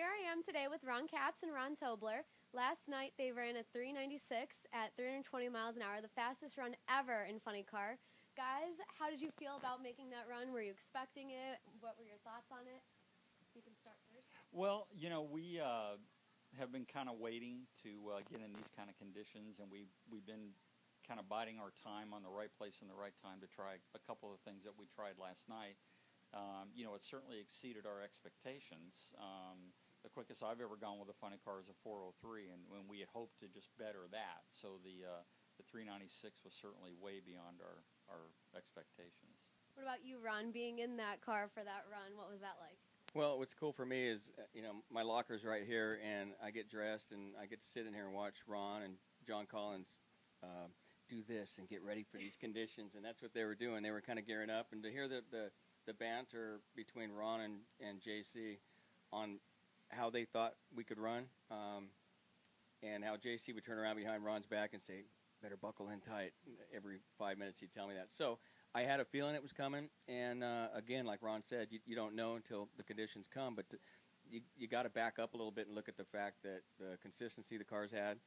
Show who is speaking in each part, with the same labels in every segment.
Speaker 1: Here I am today with Ron Capps and Ron Tobler. Last night they ran a 396 at 320 miles an hour, the fastest run ever in Funny Car. Guys, how did you feel about making that run? Were you expecting it? What were your thoughts on it? You can start first.
Speaker 2: Well, you know, we have been kind of waiting to get in these kind of conditions, and we've been kind of biding our time on the right place and the right time to try a couple of things that we tried last night. You know, it certainly exceeded our expectations. The quickest I've ever gone with a Funny Car is a 403, and when we had hoped to just better that. So the 396 was certainly way beyond our expectations.
Speaker 1: What about you, Ron, being in that car for that run? What was that like?
Speaker 3: Well, what's cool for me is, you know, my locker's right here, and I get dressed, and I get to sit in here and watch Ron and John Collins do this and get ready for these conditions, and that's what they were doing. They were kind of gearing up, and to hear the banter between Ron and JC on how they thought we could run, and how JC would turn around behind Ron's back and say, better buckle in tight. Every 5 minutes he'd tell me that. So I had a feeling it was coming, and again, like Ron said, you don't know until the conditions come, but you got to back up a little bit and look at the fact that the consistency the car's had,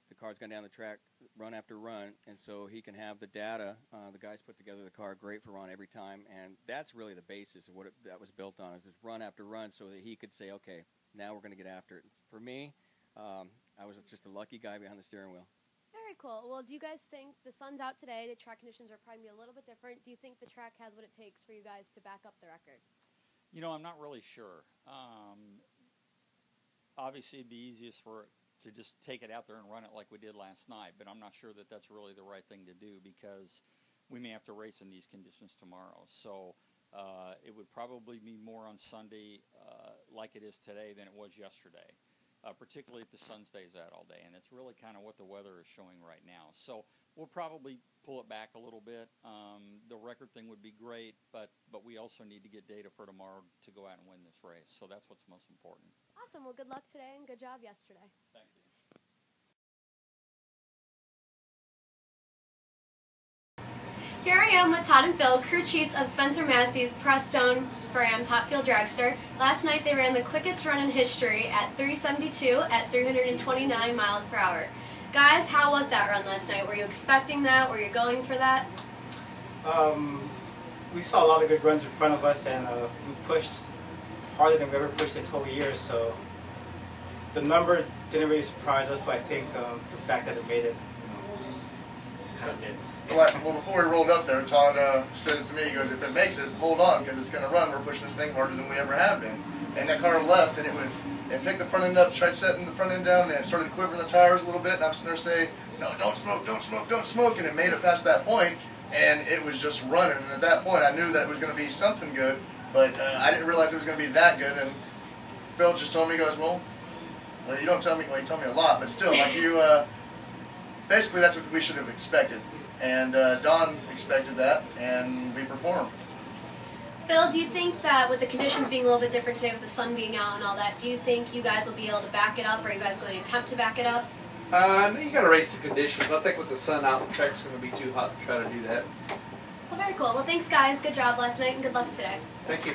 Speaker 3: the car's gone down the track run after run, and so he can have the data. The guys put together the car great for Ron every time, and that's really the basis of what that was built on, is this run after run, so that he could say, okay, now we're going to get after it. For me, I was just a lucky guy behind the steering wheel.
Speaker 1: Very cool. Well, do you guys think the sun's out today, the track conditions are probably a little bit different? Do you think the track has what it takes for you guys to back up the record?
Speaker 2: You know, I'm not really sure. Obviously, it'd be easiest for it to just take it out there and run it like we did last night, but I'm not sure that that's really the right thing to do, because we may have to race in these conditions tomorrow. So it would probably be more on Sunday like it is today than it was yesterday, particularly if the sun stays out all day, and it's really kind of what the weather is showing right now. So we'll probably pull it back a little bit. The record thing would be great, but we also need to get data for tomorrow to go out and win this race, so that's what's most important.
Speaker 1: Awesome. Well, good luck today and good job yesterday.
Speaker 2: Thank you.
Speaker 1: Here I am with Todd and Phil, crew chiefs of Spencer Massey's Prestone Ram Top Fuel Dragster. Last night they ran the quickest run in history at 372 at 329 miles per hour. Guys, how was that run last night? Were you expecting that? Were you going for that?
Speaker 4: We saw a lot of good runs in front of us, and we pushed harder than we ever pushed this whole year, so the number didn't really surprise us, but I think the fact that it made it, kind of did.
Speaker 5: Well, before we rolled up there, Todd says to me, he goes, if it makes it, hold on, because it's going to run. We're pushing this thing harder than we ever have been. And that car left, and it picked the front end up, tried setting the front end down, and it started quivering the tires a little bit, and I'm sitting there saying, no, don't smoke, don't smoke, don't smoke, and it made it past that point, and it was just running. And at that point, I knew that it was going to be something good, but I didn't realize it was going to be that good. And Phil just told me, he goes, well, you don't tell me, well, you tell me a lot, but still, like you, basically that's what we should have expected. And Don expected that, and we performed.
Speaker 1: Phil, do you think that with the conditions being a little bit different today, with the sun being out and all that, do you think you guys will be able to back it up? Or are you guys going to attempt to back it up?
Speaker 6: No, you got to race the conditions. I think with the sun out, the track's going to be too hot to try to do that.
Speaker 1: Well, very cool. Well, thanks, guys. Good job last night, and good luck today.
Speaker 6: Thank you.